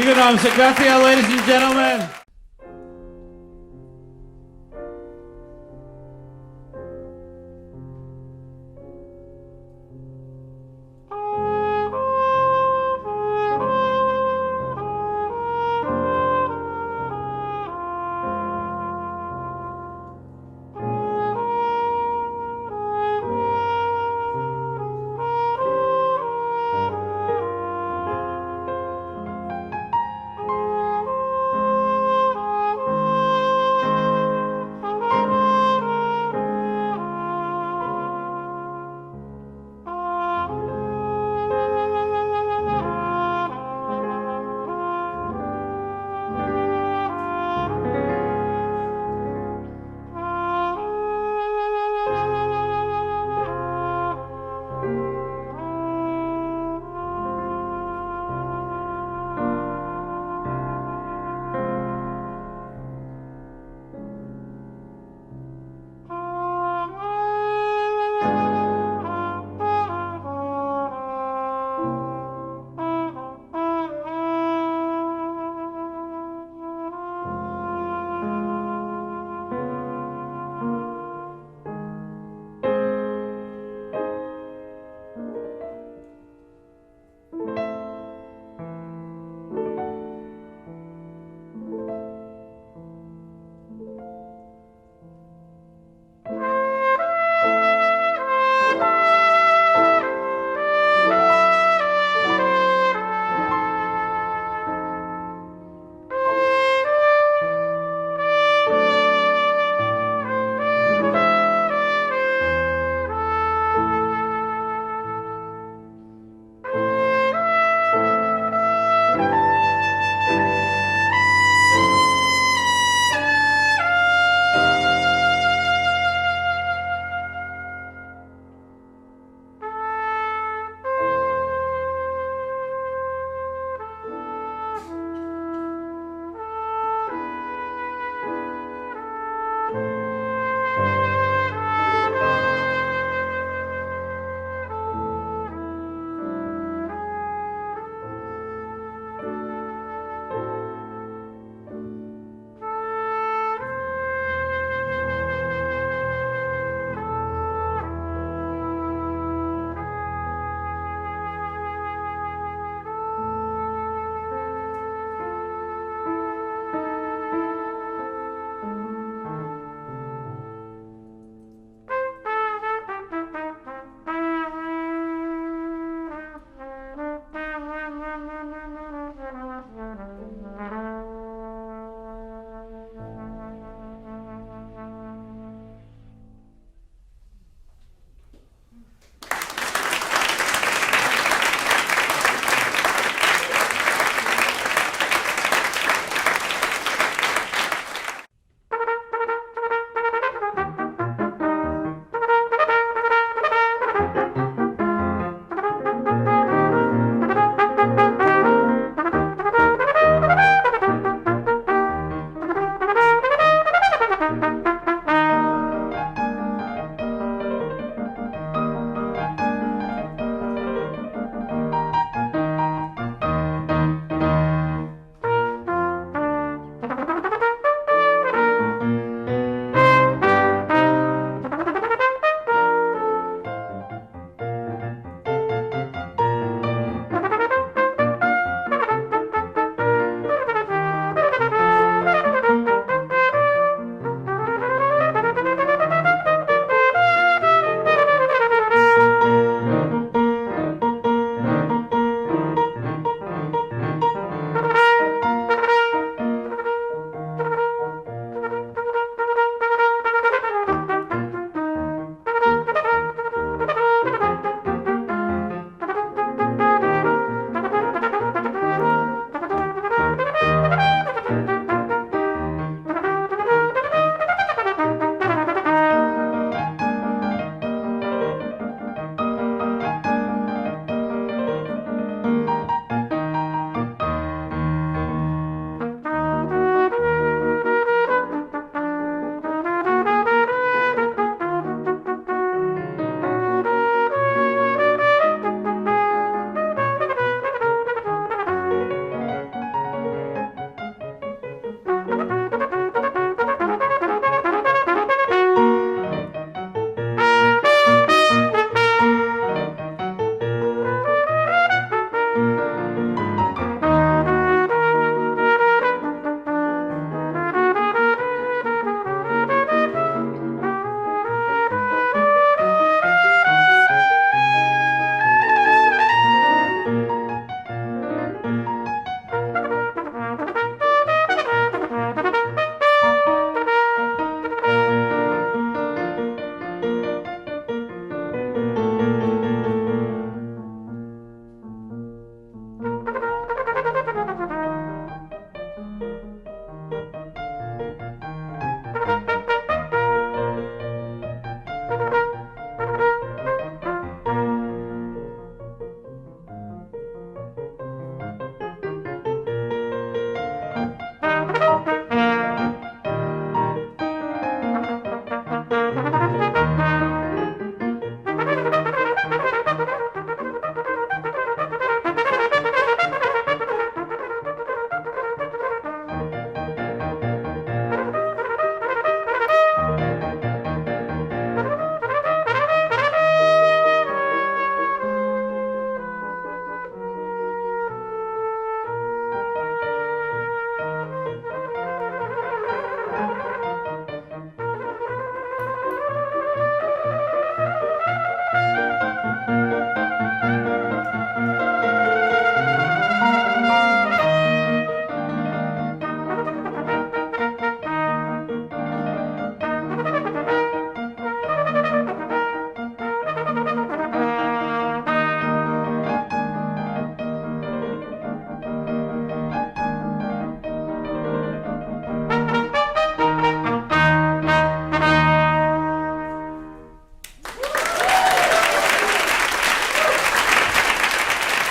Eganam Segbefia, ladies and gentlemen.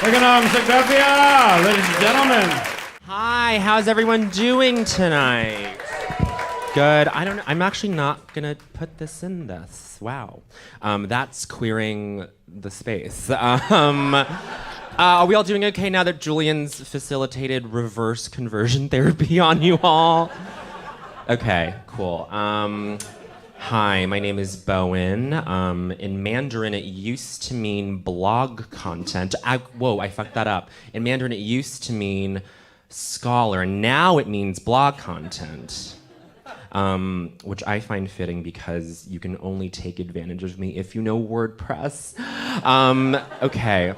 Eganam Segbefia, ladies and gentlemen. Hi, how's everyone doing tonight? Good. I don't know. I'm actually not gonna put this in this. Wow. That's queering the space. Are we all doing okay now that Julian's facilitated reverse conversion therapy on you all? Okay, cool. Hi, my name is Bowen. In Mandarin, it used to mean blog content. Whoa, I fucked that up. In Mandarin, it used to mean scholar. Now it means blog content, which I find fitting because you can only take advantage of me if you know WordPress. Okay.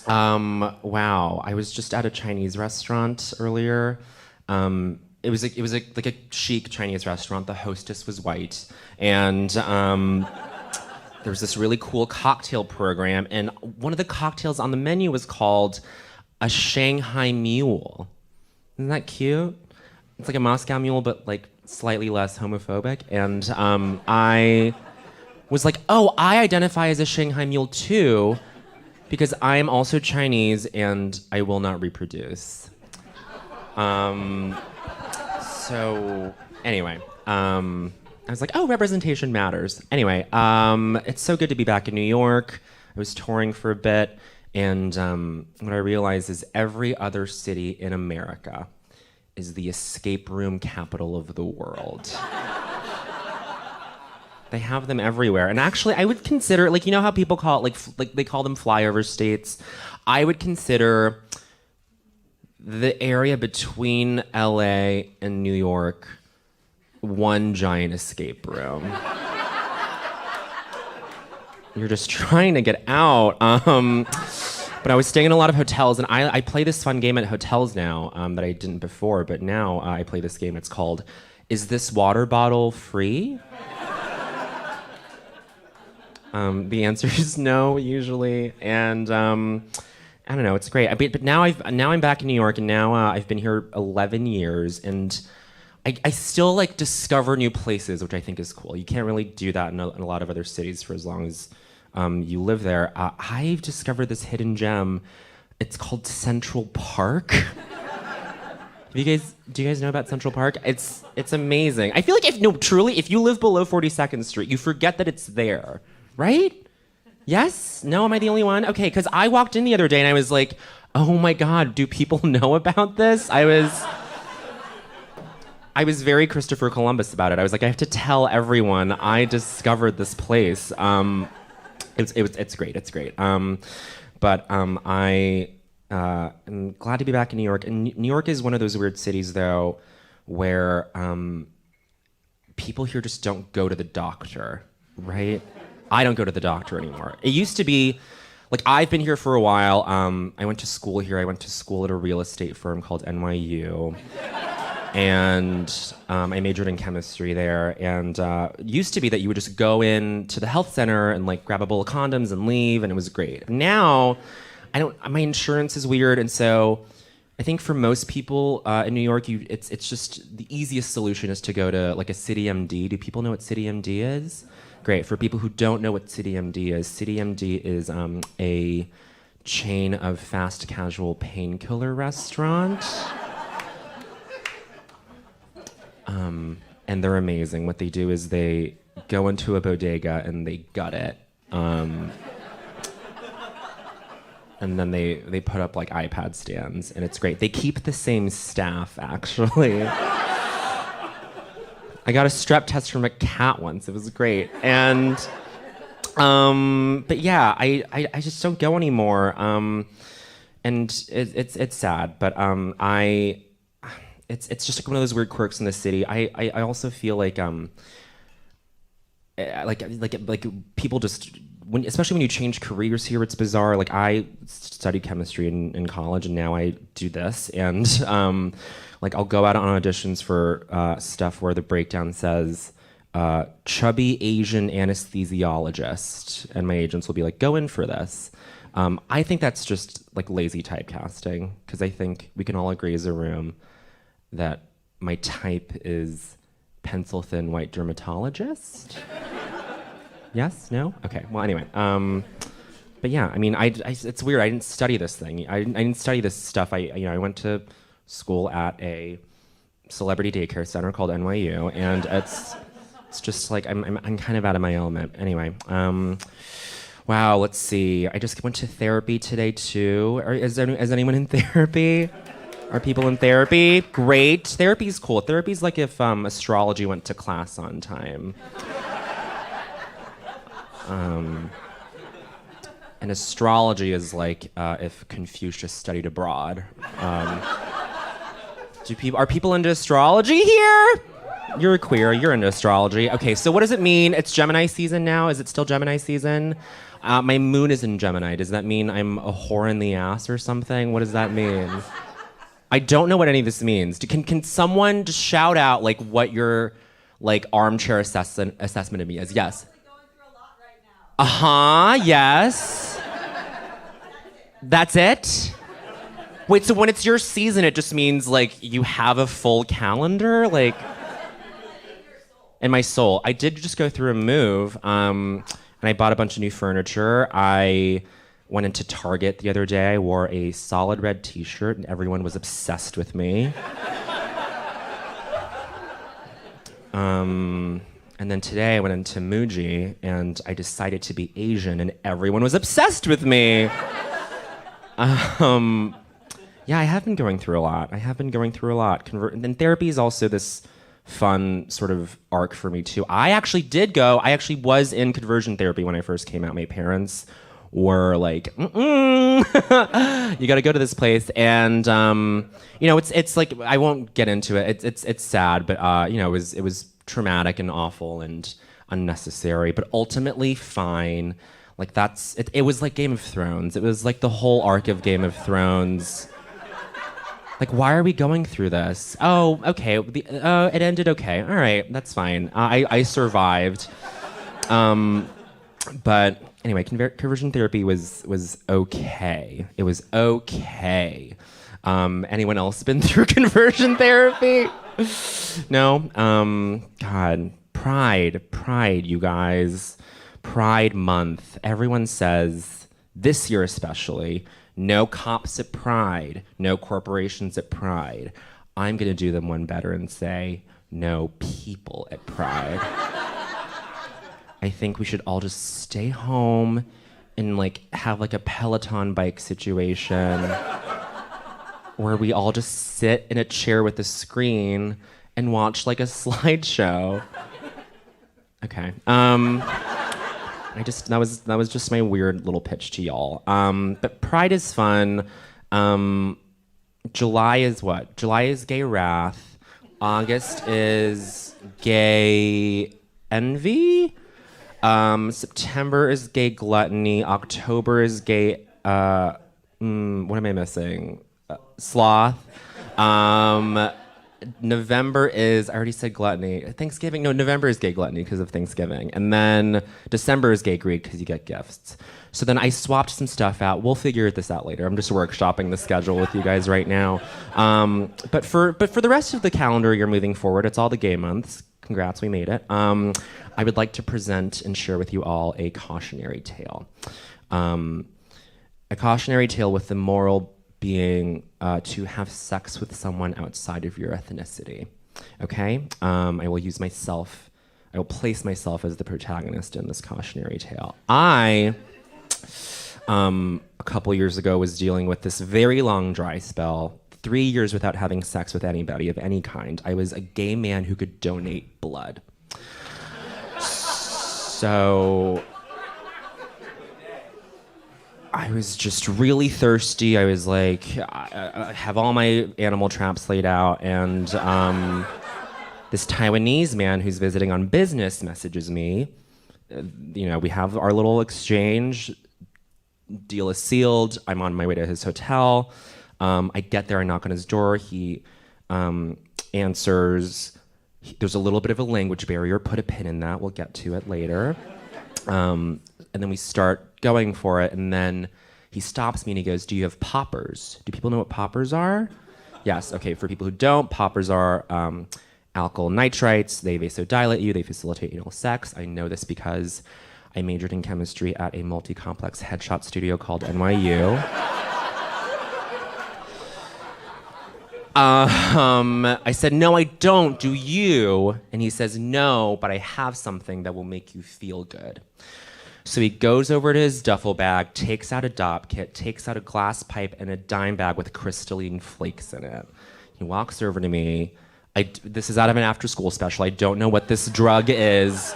Wow, I was just at a Chinese restaurant earlier. It was like a chic Chinese restaurant. The hostess was white, and there was this really cool cocktail program, and one of the cocktails on the menu was called a Shanghai Mule. Isn't that cute? It's like a Moscow Mule, but like slightly less homophobic. And I was like, oh, I identify as a Shanghai Mule too, because I am also Chinese and I will not reproduce. So anyway, I was like, oh, representation matters. Anyway, it's so good to be back in New York. I was touring for a bit, and what I realized is every other city in America is the escape room capital of the world. They have them everywhere. And actually, I would consider, like, you know how people call it, like they call them flyover states? I would consider the area between LA and New York one giant escape room. You're just trying to get out. But I was staying in a lot of hotels, and I play this fun game at hotels now that I didn't before, but now I play this game. It's called, Is This Water Bottle Free? The answer is no, usually, and I don't know, it's great. But now I'm back in New York, and now I've been here 11 years, and I still like discover new places, which I think is cool. You can't really do that in a lot of other cities for as long as you live there. I've discovered this hidden gem. It's called Central Park. Do you guys know about Central Park? It's amazing. I feel like if you live below 42nd Street, you forget that it's there, right? Yes? No, am I the only one? Okay, because I walked in the other day and I was like, oh my God, do people know about this? I was very Christopher Columbus about it. I was like, I have to tell everyone I discovered this place. It's great, it's great. But I am glad to be back in New York. And New York is one of those weird cities, though, where people here just don't go to the doctor, right? I don't go to the doctor anymore. It used to be, like, I've been here for a while. I went to school here. I went to school at a real estate firm called NYU. And I majored in chemistry there. And it used to be that you would just go in to the health center and like grab a bowl of condoms and leave, and it was great. Now, my insurance is weird, and so I think for most people in New York, it's just the easiest solution is to go to like a CityMD. Do people know what CityMD is? Great. For people who don't know what CityMD is a chain of fast casual painkiller restaurant. And they're amazing. What they do is they go into a bodega and they gut it. And then they put up like iPad stands, and it's great. They keep the same staff, actually. I got a strep test from a cat once. It was great. And but yeah, I just don't go anymore. And it's sad, but it's just like one of those weird quirks in the city. I also feel like people just especially when you change careers here, it's bizarre. Like I studied chemistry in college, and now I do this, and like I'll go out on auditions for stuff where the breakdown says chubby Asian anesthesiologist, and my agents will be like, go in for this. I think that's just like lazy typecasting, because I think we can all agree as a room that my type is pencil thin white dermatologist. Yes? No? Okay. Well, anyway. But yeah, I mean, it's weird. I didn't study this thing. I didn't study this stuff. I went to school at a celebrity daycare center called NYU, and it's just like I'm kind of out of my element. Anyway. Wow. Let's see. I just went to therapy today too. Is anyone in therapy? Are people in therapy? Great. Therapy's cool. Therapy's like if astrology went to class on time. And astrology is like if Confucius studied abroad. Are people into astrology here? You're queer. You're into astrology. Okay, so what does it mean? It's Gemini season now. Is it still Gemini season? My moon is in Gemini. Does that mean I'm a whore in the ass or something? What does that mean? I don't know what any of this means. Can someone just shout out like what your like armchair assessment of me is? Yes. Yes. That's it? Wait, so when it's your season, it just means like you have a full calendar? Like, in my soul. I did just go through a move, and I bought a bunch of new furniture. I went into Target the other day. I wore a solid red t-shirt, and everyone was obsessed with me. And then today I went into Muji, and I decided to be Asian, and everyone was obsessed with me. Yeah, I have been going through a lot. And therapy is also this fun sort of arc for me too. I actually was in conversion therapy when I first came out. My parents were like, you gotta go to this place. And, it's like, I won't get into it. It's sad, but, it was traumatic and awful and unnecessary, but ultimately fine. Like it was like Game of Thrones. It was like the whole arc of Game of Thrones. Like, why are we going through this? Oh, okay. It ended okay. All right, that's fine. I survived. But anyway, conversion therapy was okay. It was okay. Anyone else been through conversion therapy? No? God. Pride, you guys. Pride Month. Everyone says, this year especially, no cops at Pride, no corporations at Pride. I'm gonna do them one better and say, no people at Pride. I think we should all just stay home and like have like a Peloton bike situation where we all just sit in a chair with a screen and watch like a slideshow. Okay. That was just my weird little pitch to y'all. But Pride is fun. July is what? July is gay wrath. August is gay envy. September is gay gluttony. October is gay. What am I missing? Sloth. November is, I already said gluttony. Thanksgiving, no, November is gay gluttony because of Thanksgiving. And then December is gay greed because you get gifts. So then I swapped some stuff out. We'll figure this out later. I'm just workshopping the schedule with you guys right now. But for the rest of the calendar you're moving forward, it's all the gay months. Congrats, we made it. I would like to present and share with you all a cautionary tale. A cautionary tale with the moral being to have sex with someone outside of your ethnicity. Okay? I will use myself I will place myself as the protagonist in this cautionary tale. I, a couple years ago, was dealing with this very long dry spell, 3 years without having sex with anybody of any kind. I was a gay man who could donate blood. So I was just really thirsty. I was like, I have all my animal traps laid out, and this Taiwanese man who's visiting on business messages me. We have our little exchange. Deal is sealed. I'm on my way to his hotel. I get there, I knock on his door. He answers. There's a little bit of a language barrier. Put a pin in that. We'll get to it later. And then we start going for it, and then he stops me and he goes, "Do you have poppers? Do people know what poppers are?" Yes. Okay. For people who don't, poppers are alkyl nitrites. They vasodilate you. They facilitate anal sex. I know this because I majored in chemistry at a multi-complex headshot studio called NYU. I said, "No, I don't. Do you?" And he says, "No, but I have something that will make you feel good." So he goes over to his duffel bag, takes out a dop kit, takes out a glass pipe and a dime bag with crystalline flakes in it. He walks over to me. This is out of an after-school special. I don't know what this drug is.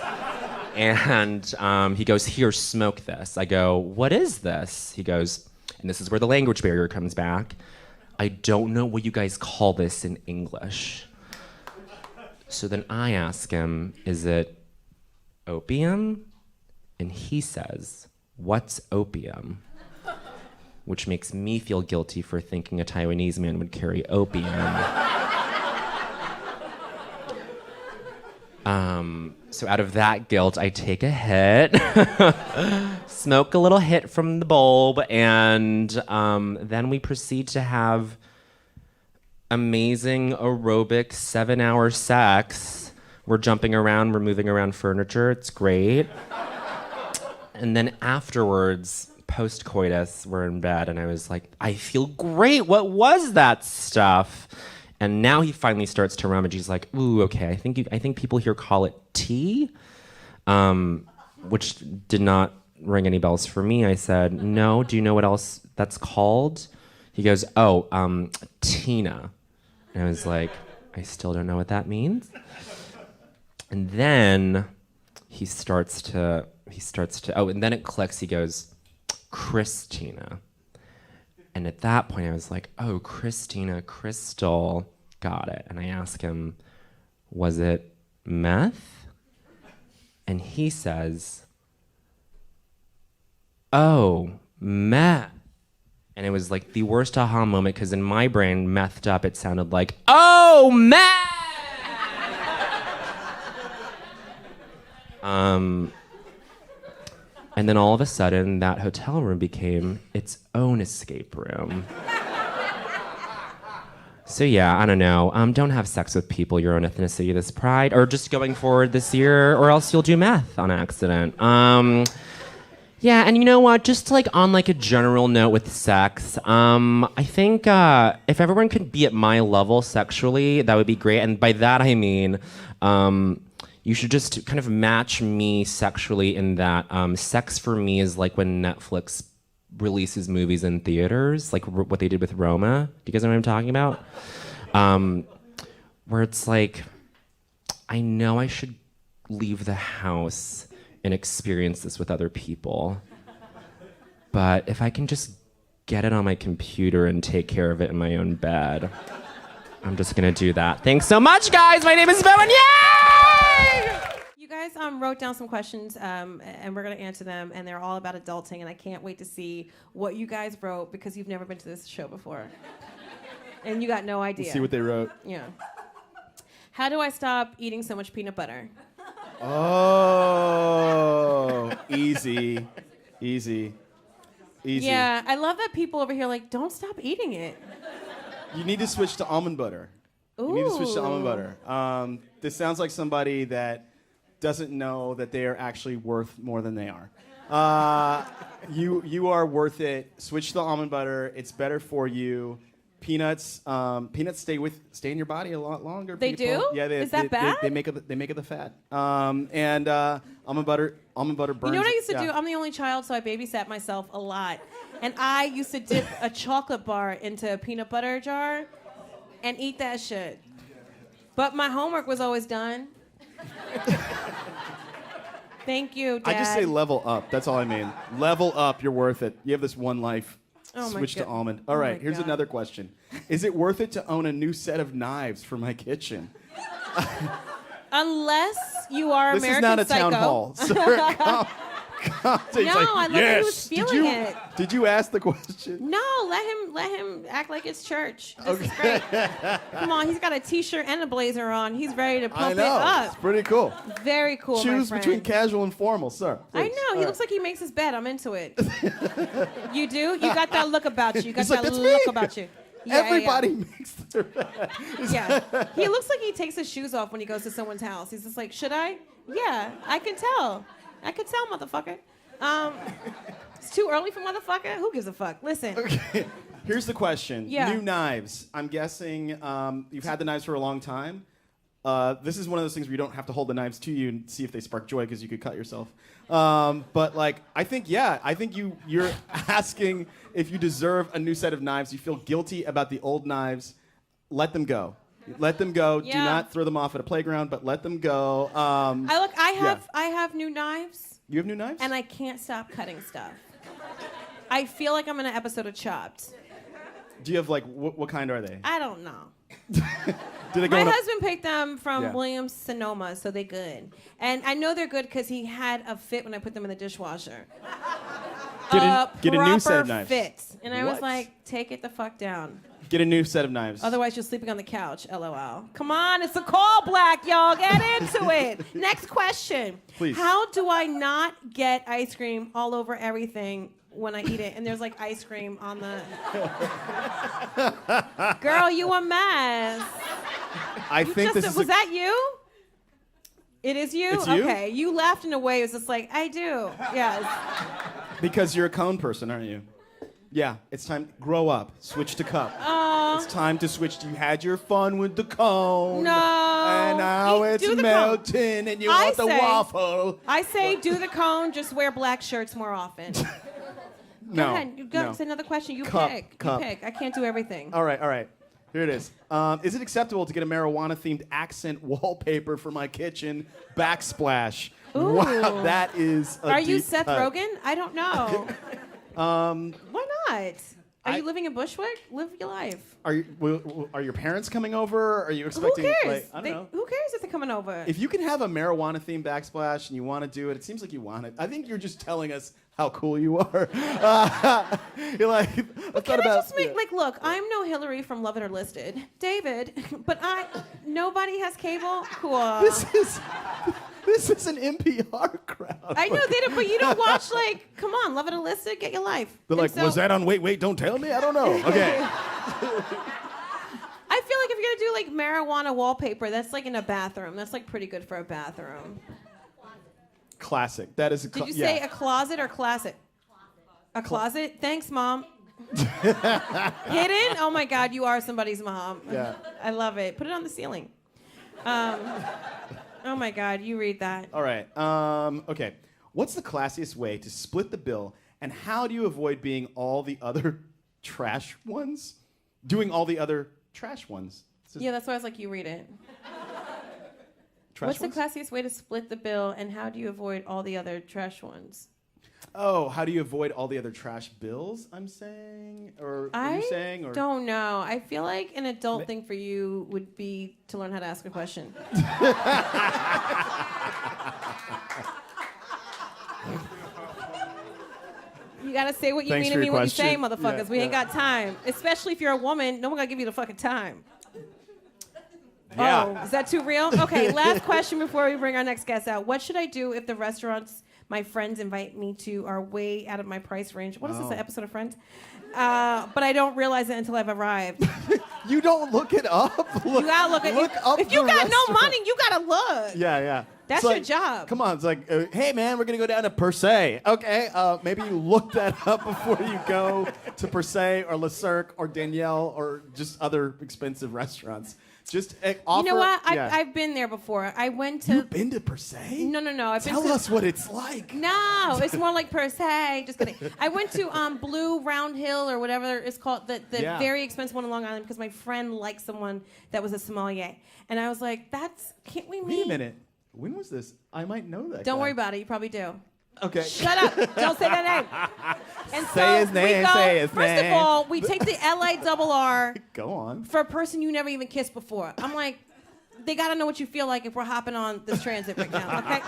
And he goes, "Here, smoke this." I go, "What is this?" He goes, and this is where the language barrier comes back, "I don't know what you guys call this in English." So then I ask him, "Is it opium?" And he says, "What's opium?" Which makes me feel guilty for thinking a Taiwanese man would carry opium. So out of that guilt, I take a hit, smoke a little hit from the bulb, and then we proceed to have amazing aerobic 7-hour sex. We're jumping around, we're moving around furniture, it's great. And then afterwards, post-coitus, we're in bed, and I was like, "I feel great, what was that stuff?" And now he finally starts to rummage. He's like, "Ooh, okay, I think people here call it tea," which did not ring any bells for me. I said, "No, do you know what else that's called?" He goes, "Oh, Tina." And I was like, "I still don't know what that means." And then he starts to, and then it clicks. He goes, "Christina." And at that point, I was like, "Oh, Christina, Crystal, got it." And I asked him, "Was it meth?" And he says, "Oh, meth." And it was like the worst aha moment, because in my brain, methed up, it sounded like, "Oh, meth!" And then all of a sudden, that hotel room became its own escape room. So yeah, I don't know. Don't have sex with people your own ethnicity this pride, or just going forward this year, or else you'll do meth on accident. Yeah, and you know what? Just like on like a general note with sex, I think if everyone could be at my level sexually, that would be great. And by that I mean, you should just kind of match me sexually in that sex for me is like when Netflix releases movies in theaters, like what they did with Roma. Do you guys know what I'm talking about? Where it's like, I know I should leave the house and experience this with other people, but if I can just get it on my computer and take care of it in my own bed, I'm just gonna do that. Thanks so much, guys. My name is Bowen Yang! You guys wrote down some questions, and we're going to answer them, and they're all about adulting, and I can't wait to see what you guys wrote, because you've never been to this show before. And you got no idea. Let's see what they wrote. Yeah. How do I stop eating so much peanut butter? Oh, easy. Yeah, I love that people over here are like, don't stop eating it. You need to switch to almond butter. Ooh. You need to switch to almond butter. This sounds like somebody that doesn't know that they are actually worth more than they are. You are worth it. Switch to almond butter. It's better for you. Peanuts. Peanuts stay in your body a lot longer. They people. do? Yeah, Is that bad? They make it the fat. And almond butter burns. You know what I used to yeah. do? I'm the only child, so I babysat myself a lot. And I used to dip a chocolate bar into a peanut butter jar and eat that shit. But my homework was always done. Thank you, Dad. I just say level up. That's all I mean. Level up. You're worth it. You have this one life. Oh my Switch to God. almond. All right, my here's God. another question. Is it worth it to own a new set of knives for my kitchen? Unless you are This American is not a Psycho. town hall. Sir, come. He's No, like, I love that he yes. was feeling it. Did you ask the question? No, let him act like it's church. This is great. Come on, he's got a t-shirt and a blazer on. He's ready to I pump it know. up. It's pretty cool. Very cool, my Choose friend. between casual and formal, sir. I Please. know. He All looks like he makes his bed. I'm into it. You do? You got that look about you. You got He's like, that "That's look me." about you. Everybody makes their bed. Yeah. He looks like he takes his shoes off when he goes to someone's house. He's just like, should I? Yeah, I can tell. I can tell, motherfucker. It's too early for motherfucker. Who gives a fuck? Listen. Okay. Here's the question. Yeah. New knives. I'm guessing you've had the knives for a long time. This is one of those things where you don't have to hold the knives to you and see if they spark joy because you could cut yourself. But like, I think you're asking if you deserve a new set of knives. You feel guilty about the old knives. Let them go. Let them go. Yeah. Do not throw them off at a playground, but let them go. I have new knives. You have new knives? And I can't stop cutting stuff. I feel like I'm in an episode of Chopped. Do you have like what kind are they? I don't know. Do they go My in a- husband picked them from Yeah. Williams Sonoma, so they're good. And I know they're good because he had a fit when I put them in the dishwasher. Get a new set of proper knives. fit. And I was What? like, take it the fuck down. Get a new set of knives. Otherwise, you're sleeping on the couch. LOL. Come on, it's a call, Black, y'all. Get into it. Next question. Please. How do I not get ice cream all over everything when I eat it? And there's like ice cream on the. Girl, you a mess. I think this Was is that you? It is you? It's you? Okay. You laughed in a way. It was just like, I do. Yes. because you're a cone person, aren't you? Yeah, it's time. Grow up. Switch to cup. It's time to switch. You had your fun with the cone. No. And now Do it's the cone. melting, and you I want the say- waffle. I say do the cone, just wear black shirts more often. No. Go ahead. You go. no. It's another question. You Cup, pick. cup. You pick. I can't do everything. All right. Here it is. Is it acceptable to get a marijuana-themed accent wallpaper for my kitchen? Backsplash. Ooh. Wow, that is a Are you deep Seth cut. Rogen? I don't know. Why not? Are you living in Bushwick? Live your life. Are your parents coming over? Are you expecting? Who cares? Like, I don't know. Who cares if they're coming over? If you can have a marijuana-themed backsplash and you want to do it, it seems like you want it. I think you're just telling us how cool you are. You're like, Can I just make look? I'm no Hillary from Love It or Listed, David, but nobody has cable. Cool. This is an NPR crowd. I know they don't, but you don't watch come on, Love It or Listed, get your life. They're like, was that on Wait, Don't Tell Me? I don't know. Okay. I feel like if you're gonna do marijuana wallpaper, that's in a bathroom. That's pretty good for a bathroom. Classic. That is a Did you say a closet or classic? A closet? Thanks, Mom. Hidden? Oh my God, you are somebody's mom. Yeah. I love it. Put it on the ceiling. Oh my God, you read that. All right. Okay. What's the classiest way to split the bill, and how do you avoid being all the other trash ones? Doing all the other trash ones. Yeah, that's why I was like, you read it. Trash What's ones? the classiest way to split the bill, and how do you avoid all the other trash ones? Oh, how do you avoid all the other trash bills? I'm saying, or are you saying, or don't know. I feel like an adult thing for you would be to learn how to ask a question. You gotta say what you Thanks mean for and your mean what you say, question. motherfuckers. Yeah, We ain't yeah. got time. Especially if you're a woman, no one gonna give you the fucking time. Yeah. Oh, is that too real? Okay, last question before we bring our next guest out. What should I do if the restaurants my friends invite me to are way out of my price range? What is this, an episode of Friends? But I don't realize it until I've arrived. You don't look it up. You gotta look at up if you the got no restaurant. money, you gotta look. Yeah. That's It's your job. Come on, it's like, hey man, we're gonna go down to Per Se. Okay, maybe you look that up before you go to Per Se or Le Cirque or Danielle or just other expensive restaurants. Just offer. You know what? Yeah. I've been there before. I went to. You've been to Per Se? No. I've been Tell to, us what it's like. No, it's more like Per Se. Just kidding. I went to Blue Round Hill or whatever it's called, the very expensive one in Long Island because my friend liked someone that was a sommelier, and I was like, can't we meet? Wait a minute. When was this? I might know that. Don't guy. worry about it. You probably do. Okay. Shut up. Don't say that name. And Say his name, say his first name. of all, we take the LARR Go on. for a person you never even kissed before. I'm like, they got to know what you feel like if we're hopping on this transit right now, okay?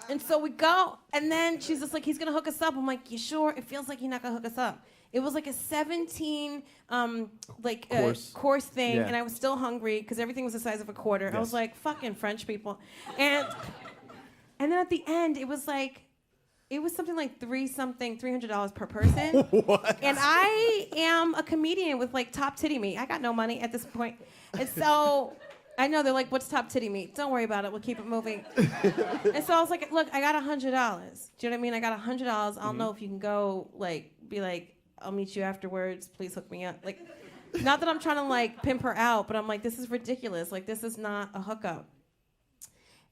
And so we go, and then she's just like, he's going to hook us up. I'm like, you sure? It feels like you're not going to hook us up. It was like a 17 course thing, Yeah. and I was still hungry because everything was the size of a quarter. Yes. I was like, fucking French people. And then at the end, it was something like $300 per person. What? And I am a comedian with like top titty meat. I got no money at this point. And so I know they're like, what's top titty meat? Don't worry about it. We'll keep it moving. And so I was like, look, I got $100. Do you know what I mean? I got $100. I don't know if you can go be like, I'll meet you afterwards. Please hook me up. Like, not that I'm trying to like pimp her out, but I'm like, this is ridiculous. Like, this is not a hookup.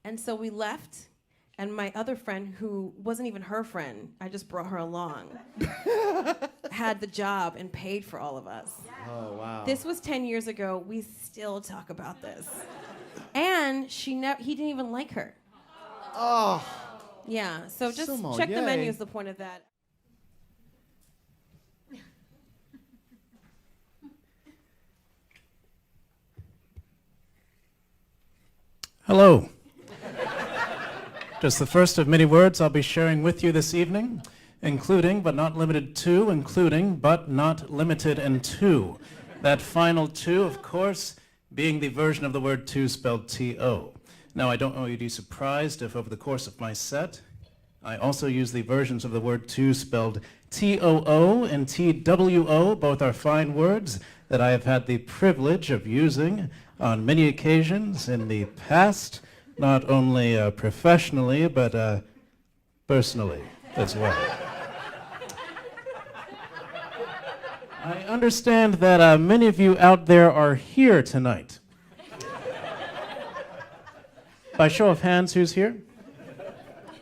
And so we left. And my other friend, who wasn't even her friend, I just brought her along, had the job and paid for all of us. Oh, wow. This was 10 years ago. We still talk about this. And he didn't even like her. Oh. Yeah, so just Sommelier. check the menu is the point of that. Hello. Just the first of many words I'll be sharing with you this evening, including but not limited to, including but not limited and to. That final to, of course, being the version of the word to spelled T-O. Now, I don't want you to be surprised if over the course of my set, I also use the versions of the word to spelled T-O-O and T-W-O. Both are fine words that I have had the privilege of using on many occasions in the past, not only professionally, but personally as well. I understand that many of you out there are here tonight. By show of hands, who's here?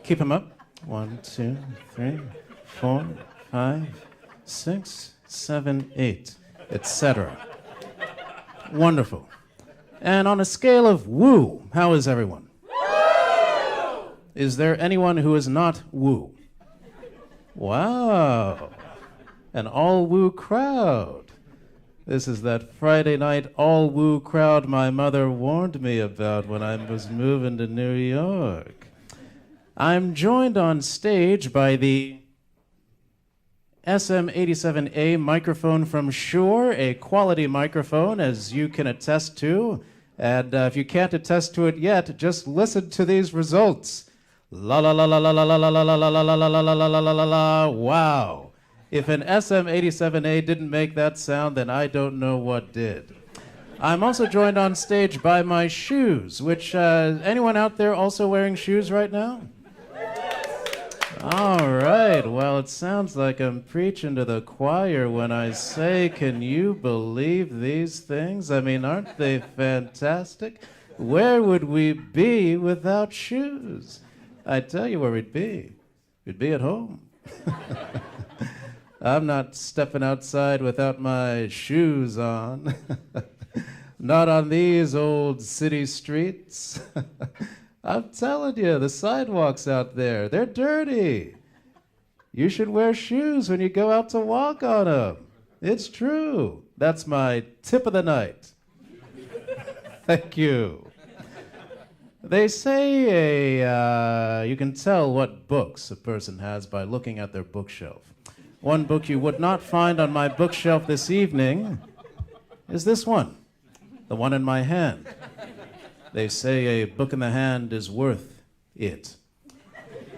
Keep them up. 1, 2, 3, 4, 5, 6, 7, 8, etc. Wonderful. And on a scale of woo, how is everyone? Is there anyone who is not woo? Wow. An all-woo crowd. This is that Friday night all-woo crowd my mother warned me about when I was moving to New York. I'm joined on stage by the SM87A microphone from Shure, a quality microphone, as you can attest to. And if you can't attest to it yet, just listen to these results. La la la la la la la la la la la la la la la la la la. Wow. If an SM87A didn't make that sound, then I don't know what did. I'm also joined on stage by my shoes, which, anyone out there also wearing shoes right now? All right, well, it sounds like I'm preaching to the choir when I say, can you believe these things? I mean, aren't they fantastic? Where would we be without shoes? I tell you where we'd be. We'd be at home. I'm not stepping outside without my shoes on. Not on these old city streets. I'm telling you, the sidewalks out there, they're dirty. You should wear shoes when you go out to walk on them. It's true. That's my tip of the night. Thank you. They say you can tell what books a person has by looking at their bookshelf. One book you would not find on my bookshelf this evening is this one, the one in my hand. They say a book in the hand is worth it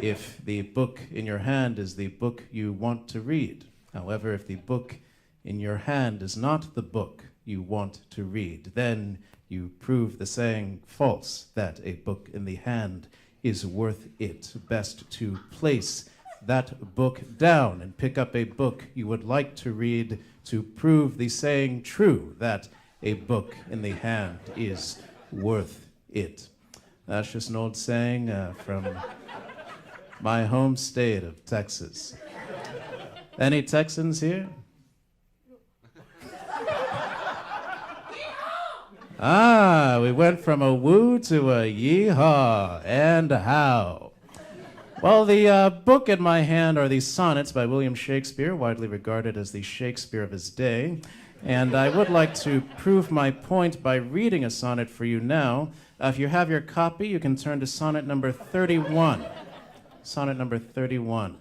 if the book in your hand is the book you want to read. However, if the book in your hand is not the book you want to read, then You prove the saying false, that a book in the hand is worth it. Best to place that book down and pick up a book you would like to read to prove the saying true, that a book in the hand is worth it. That's just an old saying from my home state of Texas. Any Texans here? We went from a woo to a yeehaw, and how? Well, the book in my hand are the sonnets by William Shakespeare, widely regarded as the Shakespeare of his day. And I would like to prove my point by reading a sonnet for you now. If you have your copy, you can turn to sonnet number 31. Sonnet number 31.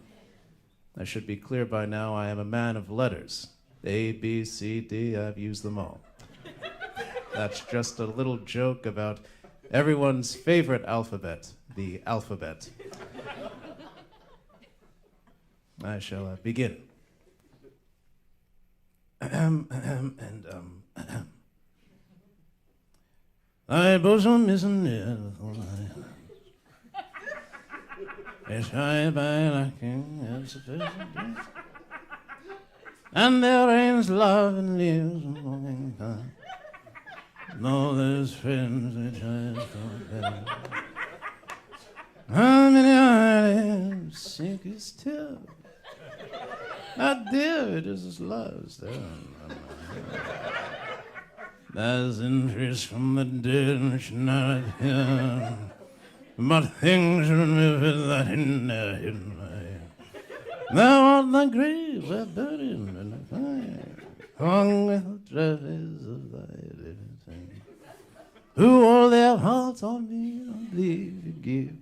I should be clear by now, I am a man of letters. A, B, C, D, I've used them all. That's just a little joke about everyone's favorite alphabet, the alphabet. I shall begin. Thy bosom is a miracle. It's high by lacking and sufficient. And there reigns love and lives a longing time. No, there's friends which I forget. How many eyelids sink his tear? How dear it is his love's there. There's interest from the dead which not appear, but things remember that in their hidden way. Thou art the grave where buried in the fire, hung with the trophies of thy living thing. Who all their hearts on me don't leave to give,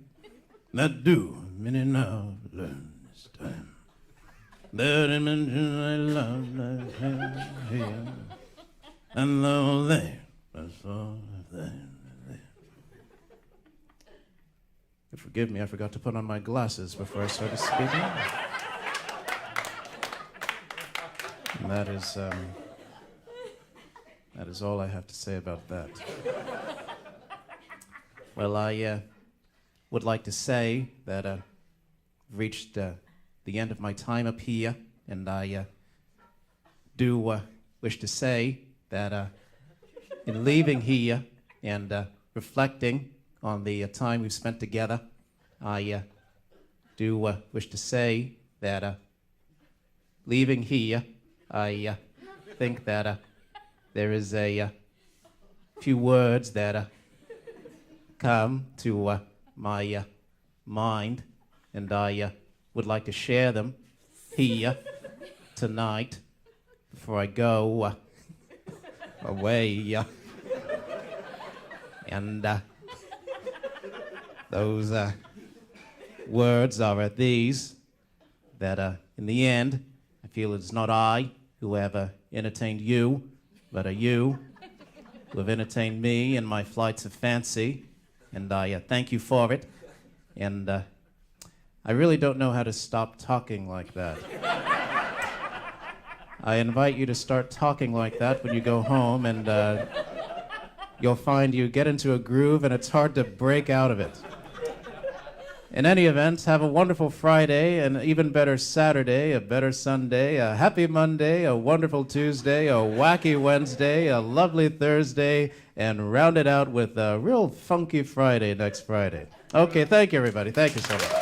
that do many now learn this time. Their dimensions I love like here, and though they are so they. Forgive me, I forgot to put on my glasses before I started speaking. And that is all I have to say about that. Well, I would like to say that I've reached the end of my time up here, and I do wish to say that in leaving here and reflecting on the time we've spent together, I do wish to say that leaving here, I think that there is a few words that come to my mind, and I would like to share them here tonight before I go away. And those words are these, that in the end, I feel it's not I who have entertained you, but you who have entertained me in my flights of fancy, and I thank you for it. And I really don't know how to stop talking like that. I invite you to start talking like that when you go home, and you'll find you get into a groove and it's hard to break out of it. In any event, have a wonderful Friday, an even better Saturday, a better Sunday, a happy Monday, a wonderful Tuesday, a wacky Wednesday, a lovely Thursday, and round it out with a real funky Friday next Friday. Okay, thank you, everybody. Thank you so much.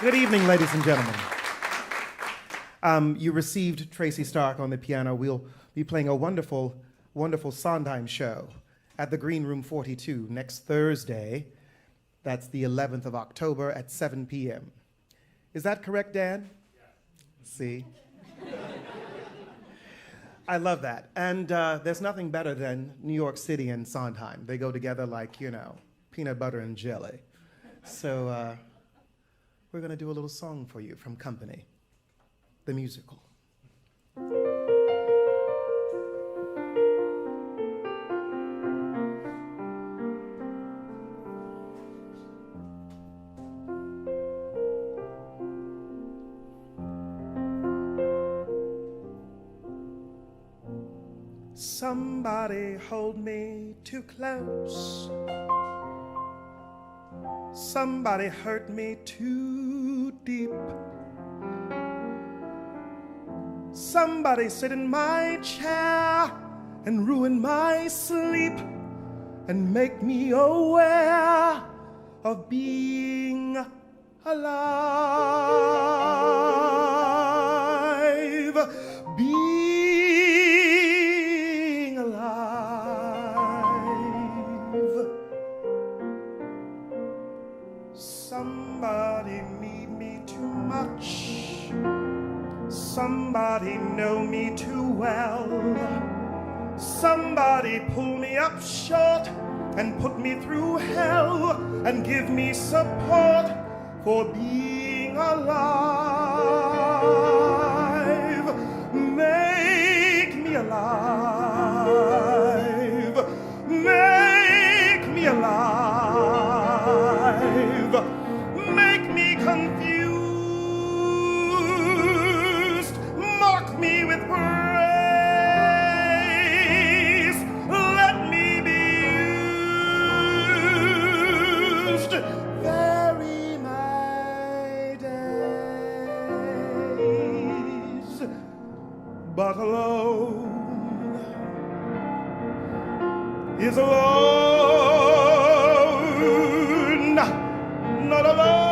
Good evening, ladies and gentlemen. You received Tracy Stark on the piano. We'll be playing a wonderful, wonderful Sondheim show at the Green Room 42 next Thursday. That's the 11th of October at 7 p.m. Is that correct, Dan? Yeah. See? I love that. And there's nothing better than New York City and Sondheim. They go together like, you know, peanut butter and jelly. So we're going to do a little song for you from Company, the musical. Somebody hold me too close. Somebody hurt me too deep. Somebody sit in my chair and ruin my sleep and make me aware of being alive. Being alive. Somebody need me too much. Somebody know me too well. Somebody pull me up short and put me through hell and give me support for being alive. Make me alive. Make me alive. Make me confused. Mark me with praise. Let me be used. Vary my days. But alone is alone, not alive.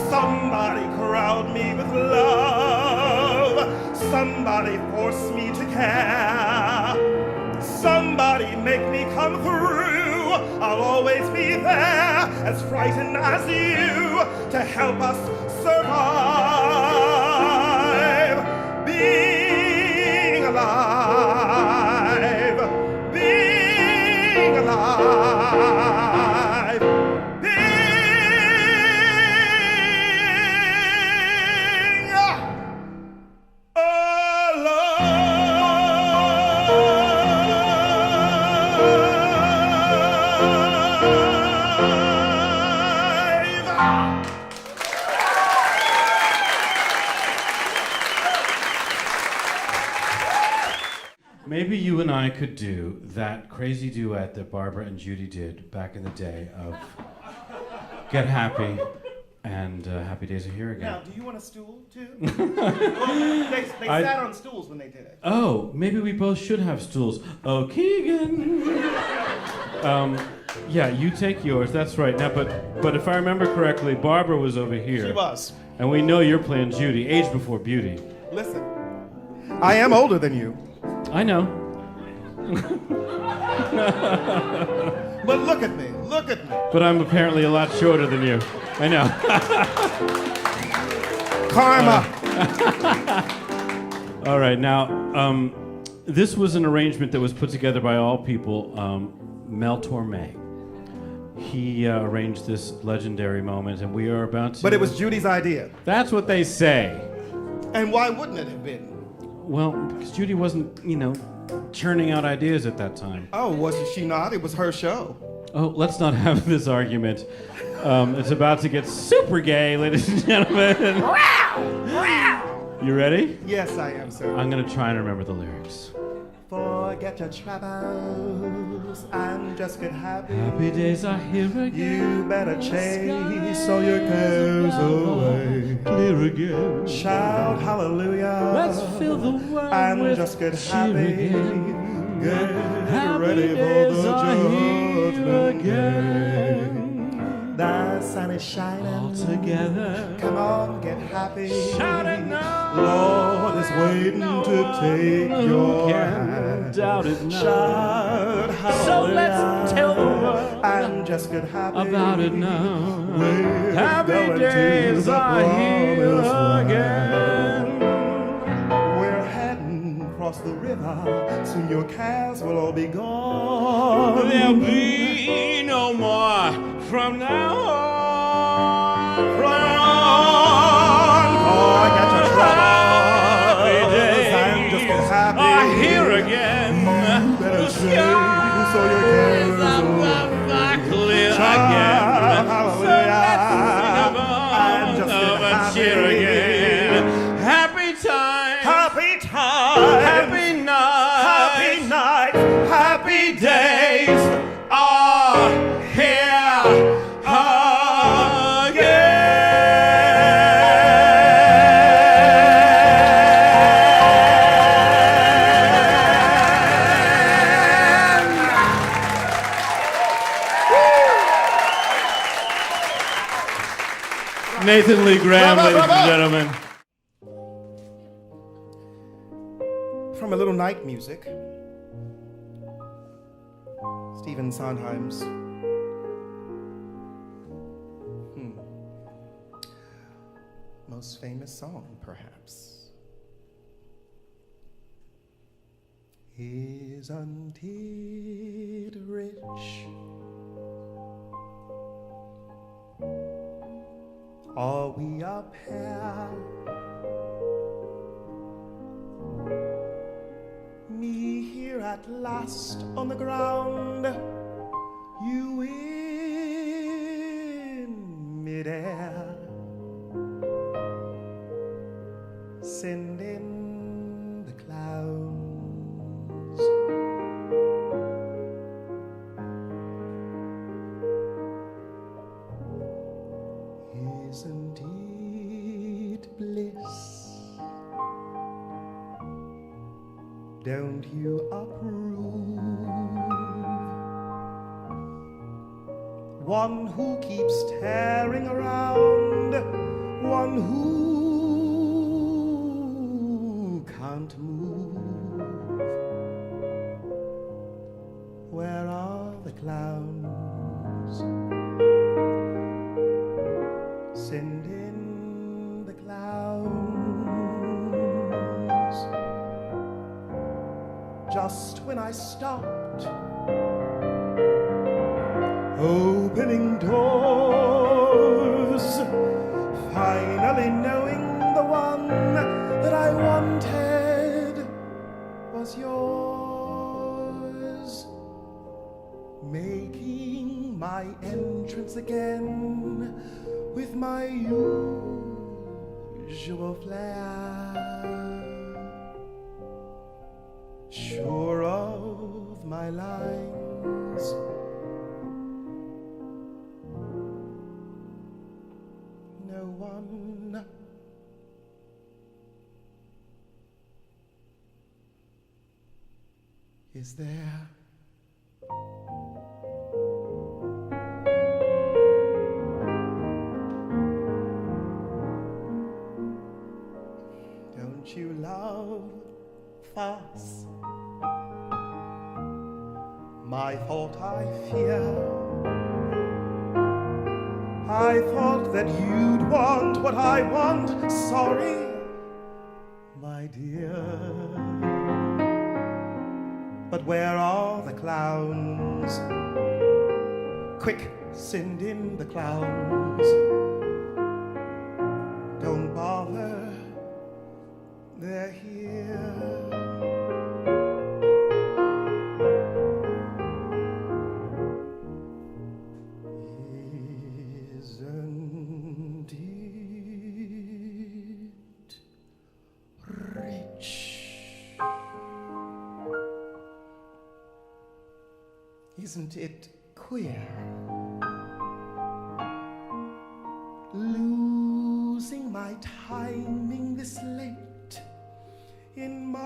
Somebody crowd me with love. Somebody force me to care. Somebody make me come through. I'll always be there, as frightened as you, to help us survive. Being alive. Being alive. Being alive. Maybe you and I could do that crazy duet that Barbara and Judy did back in the day of Get Happy and Happy Days Are Here Again. Now, do you want a stool too? They sat on stools when they did it. Oh, maybe we both should have stools. Oh, Keegan! Yeah, you take yours, that's right. Now, but if I remember correctly, Barbara was over here. She was. And we know you're playing Judy, age before beauty. Listen, I am older than you. I know. But look at me, look at me. But I'm apparently a lot shorter than you. I know. Karma. All right, now, this was an arrangement that was put together by all people, Mel Torme. He arranged this legendary moment, and we are about to... But it was Judy's idea. That's what they say. And why wouldn't it have been? Well, because Judy wasn't, churning out ideas at that time. Oh, wasn't she not? It was her show. Oh, let's not have this argument. It's about to get super gay, ladies and gentlemen. You ready? Yes, I am, sir. I'm going to try and remember the lyrics. Forget your troubles and just get happy. Happy days are here again. You better chase all your cares away. Clear again. Shout hallelujah. Let's fill the world and with just get cheer happy. again. Get Happy ready for days the are here judgment again. day. The sun is shining. All together. Come on, get happy. Shout it now. Lord is waiting to take your hand. Doubt it now. Shout hallelujah. So let's tell the world and just get happy about it now. We're Happy going to days the are here promised land. again. We're heading across the river. Soon your cares will all be gone. There'll be no more from now on. Forget your troubles and just get happy. Are here again. Better The chase skies all your cares are away. clear Shout again. So hallelujah let's sing and about just Nathan Lee Graham, Bravo, ladies bravo. and gentlemen. From a little night music, Stephen Sondheim's most famous song, perhaps. Isn't it rich? Are we a pair? Me here at last on the ground, you in midair. Send in the clowns. Isn't it bliss? Don't you approve? One who keeps tearing around, one who can't move. Where are the clowns? Send in the clowns. Just when I stopped opening doors, finally knowing the one that I wanted was yours, making my entrance again with my usual flair, sure of my lines. No one is there. Don't you love fuss? My fault, I fear. I thought that you'd want what I want. Sorry, my dear. But where are the clowns? Quick, send in the clowns. Don't bother, they're here. Isn't it rich? Isn't it queer? Losing my timing this late in my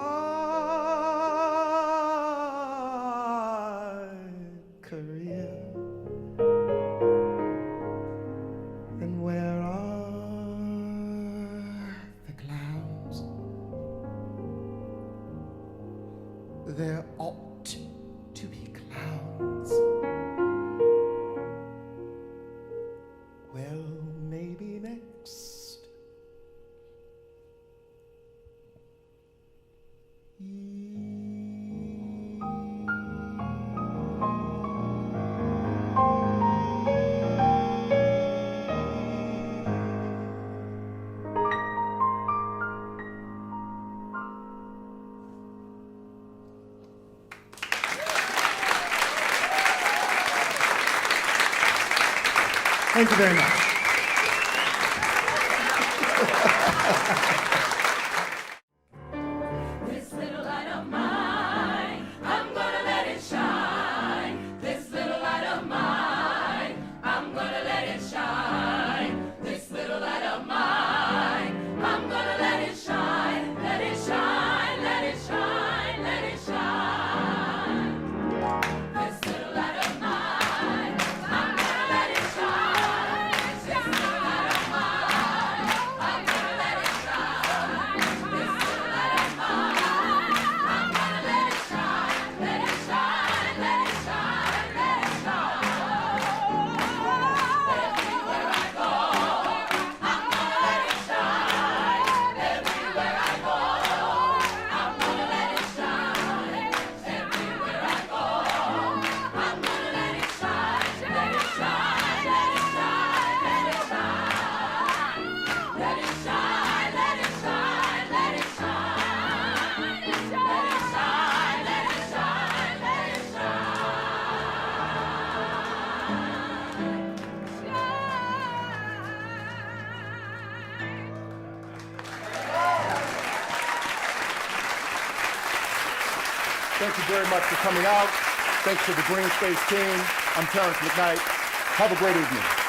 career. And where are the clowns? There ought to be clowns. Well, maybe next. Thank you very much. This little light of mine, I'm gonna let it shine. This little light of mine, I'm gonna let it shine. This little light of mine, I'm gonna let it shine. Let it shine, let it shine, let it shine. This little light of mine, I'm gonna let it shine. This little light of mine. Thank you very much for coming out. Thanks to the Green Space team. I'm Terrence McKnight. Have a great evening.